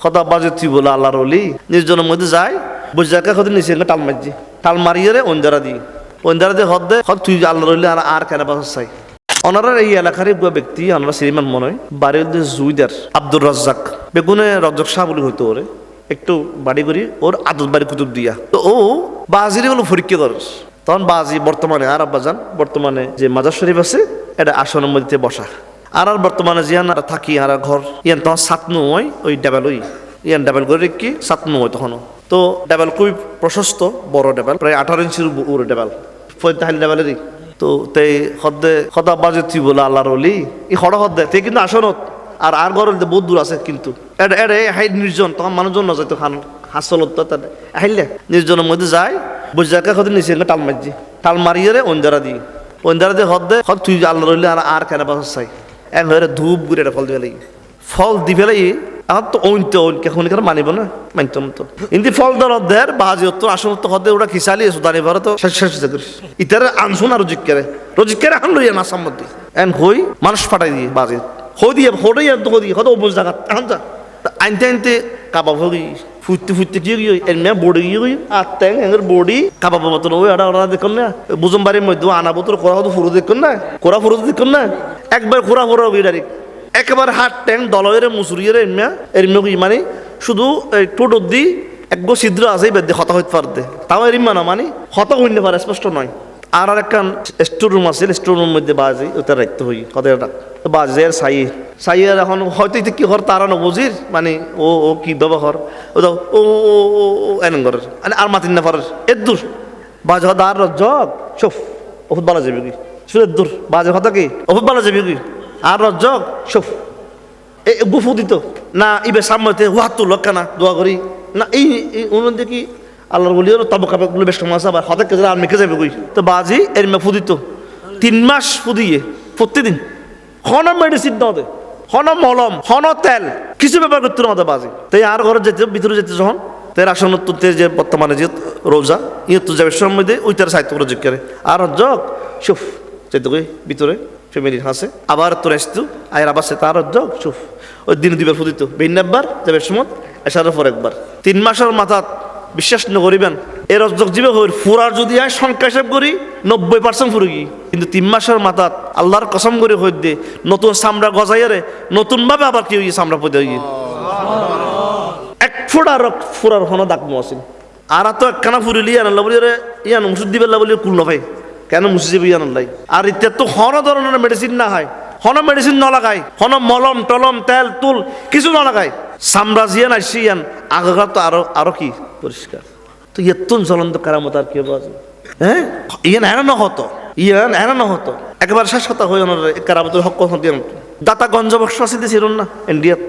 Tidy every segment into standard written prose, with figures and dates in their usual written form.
কথা বাজে তুই বলে আল্লাহর অলি নির্জনের মধ্যে যায় বুঝাকে হতে নিচে টাল মারছি টাল মারিয়ে রে অন্ধারা দিয়ে হদ দে হদ তুই আল্লাহর অলি আর কেন বাস চাই। ওনারা এই এলাকার ব্যক্তি ওনারা শ্রীমান মনে হয় বাড়ির জুইদার আব্দুর রাজ্জাক বেগুনে রজ্জাক শাহ বলে হইতো ওরে একটু বাড়ি করি ওর আদত বাড়ি কুতুব দিয়া। তো ও বাজিরে বলে পরীক্ষা করে তখন বাজি বর্তমানে আর আব্বাজান বর্তমানে যে মাজার শরীফ আছে এটা আসনের মধ্যে বসা আর বর্তমানে জিয়ান থাকি আর ঘর ইয়ান তখন সাতনু হয় ওই ডাবেল ওই ইয়ান ডাবেল করে কি সাতনু হয় তখনও। তো ডাবেল খুবই প্রশস্ত বড় ডাবেল প্রায় 18 ইঞ্চির উপরে ডাবেল ফয়তাহাল ডাবেলেরই। তো তাই হদ্দে কথা বাজে তুই বলে আল্লাহর অলি ই হড় হদ্দে তে কিন্তু আসনত আর ঘরের বহুত দূর আছে কিন্তু এটা এটা হাই নির্জন তখন মানুষজন নয় তো খান হাসলত হাইলে নির্জনের মধ্যে যায় বুঝাকে হতে নিচে টাল মারছি টাল মারিয়ে রে অন্ধারা দিয়ে হদ্দে হদ তুই আল্লাহর অলি আর কেন বাস চাই এক হয়ে ধূপ ঘুরে একটা ফল দিবে ফল দি ফেলাই এখন তো এখন মানিব না মানতাম তো কিন্তু ফল দর অধ্যায়ের বাহাজি তো আসল তো হদে ওরা খিসালি সুদানি ভারত তো শেষ করি ইতারে আনসুন আর রজিকেরে আন লইয়া না সম্মতি এন হই মানুষ ফাটাই দিয়ে বাজে হই দিয়ে হটাই তো দিয়ে হয়তো অবুজ জায়গা এখন যা আনতে কাবাব হই ফুটতে কি এর মেয়ে বডি গিয়ে আর ট্যাং এর বডি কাবাব মতন ওই ওরা দেখুন না বুজুম বাড়ির মধ্যে আনা বোতল করা হতো ফুরু দেখুন না কোরা ফুরু দেখুন না একবার খোরা ডাইরেক্ট একেবারে হাত ট্যাং দলের মুসুরিয়ে এর মানে শুধু টোটো দি একগো ছিদ্র আছে বেদে হতা হইতে পারতে তাও এর না মানে হতা হইতে পারে স্পষ্ট নয়। আর একখান স্টোর রুম আছে স্টোর রুমের মধ্যে বাজি ওটা রাখতে হই কথাটা বাজের সাইয়ের এখন হয়তো কি হর তারা নবজির মানে ও কি ব্যবহার ও ও এন করে আর মাতিন না পারে এর দূর বাজ আর রজ্জক সফ ওষুধ বলা যাবে কি শুধু দূর বাজে কথা কি ওষুধ বলা যাবে কি আর রজ্জক সফ এই গুফু দিত না ইবে সামনে ওয়াত লক্ষানা দোয়া করি না এই অনুন দেখি আল্লাহর বলি তবকাগুলো বেশ সময় আছে আবার হঠাৎ কেজে আর মেখে যাবে কই তো বাজি এর মে ফুদিত 3 মাস ফুদিয়ে প্রতিদিন হন মেডিসিন না দে হন মলম হন তেল কিছু ব্যাপার করতে না বাজি তাই আর ঘরে যেতে ভিতরে যেতে যখন তের আসনত যে বর্তমানে যে রোজা ইয়ে তো যাবে সময় ওইটার সাহিত্য রোজক করে আর রজ্জক সুফ যেতে কই ভিতরে ফ্যামিলির হাসে আবার তোর আসতো আয়ের আবার সে তার রজ্জক সুফ ওই দিনে দুইবার ফুদিত বেইনাব্বার যাবে সময় এসার পর একবার 3 মাসের মাথা বিশ্বাস নকরিবেন এর রজ্জক জীবে হইর ফুরার যদি হয় সংখ্যা হিসাব করি 90% ফুরে গিয়ে কিন্তু 3 মাসের মাথাত আল্লাহর কসম করে হইত দে নতুন চামড়া গজাইয়ারে নতুন ভাবে আবার কি হইয়ে চামড়া পদে গিয়ে এক ফোড়া ফুরার হনো দাগ মসিন আর তো একখানা ফুরিলি আনাল্লা বলি রে ইয়ান ওষুধ দিবেল্লা বলি কুল নভাই কেন মুছে যাবে ইয়ানাল্লাই আর ইত্যাদ তো হন ধরনের মেডিসিন না হয় হন মেডিসিন ন লাগায় হন মলম টলম তেল তুল কিছু ন লাগায় চামড়া জিয়ান আসছি ইয়ান আগেকার তো আরো কি পরিষ্কার তো এতুন জ্বলন্ত কারামত আর কি বাজে হ্যাঁ ইয়ান এরা না হতো একেবারে শেষ কথা হয়ে ওনার কারামতের হক কথা দিয়ে দাতাগঞ্জ বক্স আছে দিয়েছিল না ইন্ডিয়াত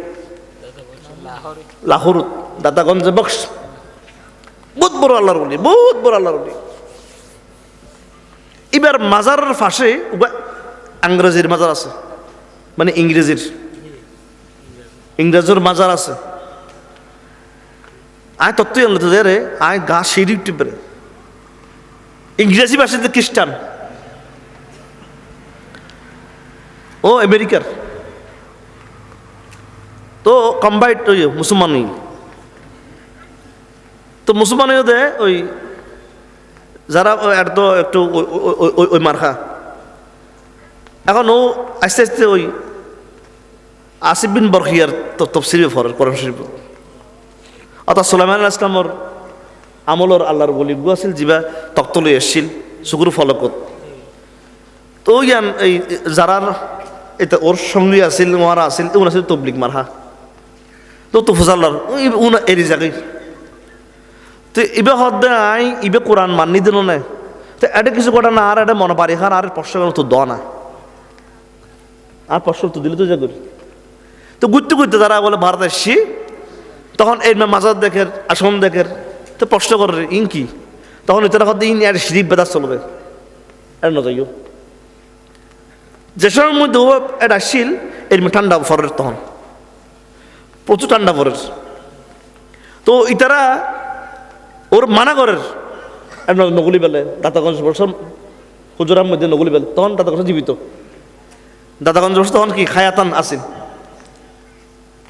লাহোর দাতাগঞ্জ বক্স বহুত বড় আল্লাহর বলি এবার মাজারের পাশে ইংরেজির মাজার আছে মানে ইংরেজের মাজার আছে আয় তত্ত্ব আনলো রে আয় গা সিঁড়ি টিপরে ইংরেজি ভাষাতে খ্রিস্টান ও আমেরিকার তো কম্বাইট ওই মুসলমানই তো মুসলমানও দে ওই যারা একটু ওই মার্খা এখন ও আস্তে আস্তে ওই আসিফ বিন বরখিয়ার তফসির কোরআন শরীফ অর্থাৎ সুলাইমান আলাইহিস সালামর আমলর আল্লাহর বলি গু আছিল যিবা তক্তলৈ আসছিল চকুৰ ফলকত তো ইয়ান এই যারার এটা ওর সঙ্গী আছিল ওরা আছিল উন আছিল তবলিগ মারহা তো ফুজাল্লার উন এরি জায়গায় তো ইবে হদ্দে আই ইবে কোরআন মানি দিল না তো এটা কিছু কটা না আর এটা মনে পারি খান আর প্রশ্ন তো দ না আর প্রশ্ন তো দিলে তো যা করি তো ঘুরতে তারা বলে ভারত আসছি তখন এই মাজার দেখের আসন দেখের তো প্রশ্ন করে ইন কি তখন তারা হদ্দে ইন আর শরীফ বেদার চলবে আর ন যাইও যে সময়ের মধ্যে এটা আসছিল এর ঠান্ডা ফরের তখন প্রচুর ঠান্ডা ফরের তো ইতারা ওর মানা করের নগুলি বেলে দাতাগঞ্জ বর্ষর হুজুরার মধ্যে নগুলি বেলে তখন দাতাগঞ্জ জীবিত দাতাগঞ্জ বর্ষ তখন কি খায়াতান আসিল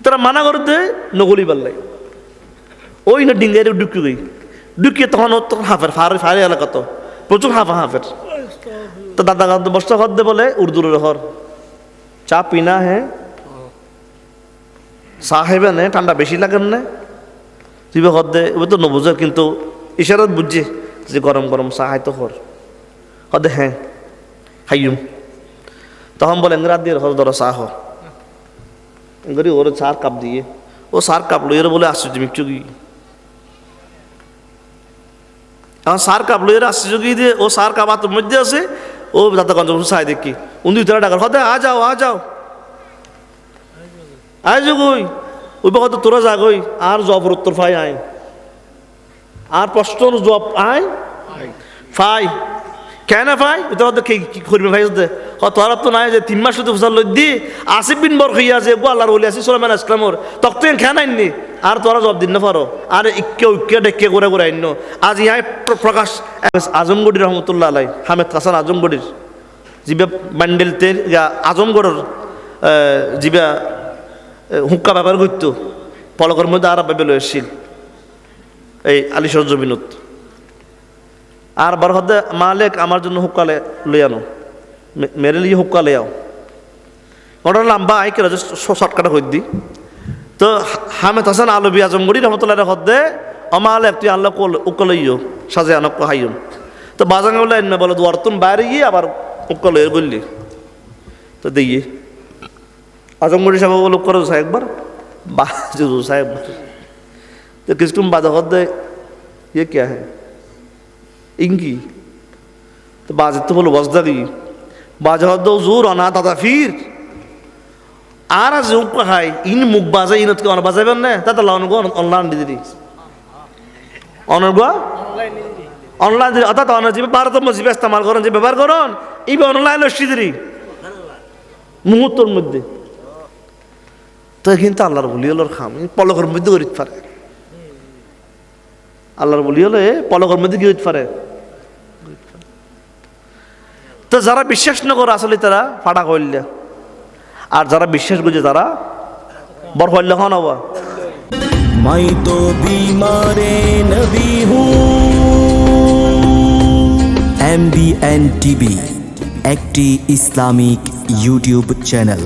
তারা মানা করতে নগলি পারলাই ওই না ডিঙ্গাইরে ঢুকি গই ঢুকিয়ে তখন ও তখন হাফের ফারে এলাকা তো প্রচুর হাফের তো দাদা বস্তা খদ্দে বলে উর্দুর হর চা পিনা হ্যাঁ চা খাইবে না ঠান্ডা বেশি লাগেন না তুই খদ্দে এবার তো নবুঝে কিন্তু ইশারাত বুঝছে যে গরম গরম চা খাইতো হর খদ্দে হ্যাঁ খাইম তখন বলে রাত দিয়ে হর ধরো চা হর এঙ্গরি ওর চার কাপ দিয়ে ও চার কাপ লইয়ের বলে আশ্চর্য মিকচু কি এখন সার কাপ লইয়ের আশ্চর্য কি দিয়ে ও সার কাপ হাতের মধ্যে আছে ও দাদা গঞ্জ চাই দেখি উনি তারা ডাকার হতে আ যাও আয় যো গই ওই কত তোরা যা গই আর জবর উত্তর ফাই আয় আর প্রশ্ন জব আয় ফাই কেন ফাই ওটা কি করবে ভাই তোরা তো নাই যে 3 মাস শুধু ফসল লই দি আসিফ বিন বর হইয়া যে গো আল্লাহর ওলি আসি সুলাইমান ইসলামর তখন খেন আইনি আর তোরা জব দিন না পারো আর ইক্কে ডেকে করে আইন আজ ইহাই প্রকাশ আজমগড়ি রহমতুল্লাহ আলাই হামেদ হাসান আজমগড়ির জিবা বান্ডেলতে আজমগড়ের জিবা হুক্কা ব্যাপার করতো পলকের মধ্যে আর ভাবে লই আসছিল এই আলিশর জমিনত আর বার হদে মালিক আমার জন্য হুক্কালে লই আনো মেরে লিয়ে হুক্কা লে আও ওটা লম্বা আই কেন শর্টকাটে হই দি তো হামেদ হাসান আলবী আজমগড়ি রহমতুল্লাহ হদে অমালেক তুই আল্লাহ উক্কা লইও সাজে আনক হাইম তো বাজাঙ্গা বলে এনে বলে দুয়ারতুন বাইরে গিয়ে আবার উক্কা লইয়ে বললি তো দিয়ে আজমগড়ি সাহেব বলে উক্কা রোসা একবার বাজু রোসা একবার তো কিছুক্ষণ বাজা হদে ये क्या है इंगी तो बाज तो बोलो वजदारी बाजा दो जोर अना दादा फिर आरा जो कहाई इन मुख बाजा इन तो बाजा बनने ताता लाउन गो ऑनलाइन दिदी ऑनलाइन दिदी अता तो ऑनलाइन जी बार तो मजीब इस्तेमाल करें जी व्यवहार करें इब ऑनलाइन लस्सी दिदी मुहूर्तर मध्य तो কিন্তু আল্লাহর বলি হলোর খাম পলকের মধ্যে গরিত পারে আল্লাহর বলি হলে পলকের মধ্যে কি হইতে পারে তো যারা বিশ্বাস না করে আসলে তারা ফাটা কইলে আর যারা বিশ্বাস করে তারা বড় হইলে হন হওয়া मैं तो बीमारे नबी हूँ MBN TV একটি ইসলামিক ইউটিউব চ্যানেল।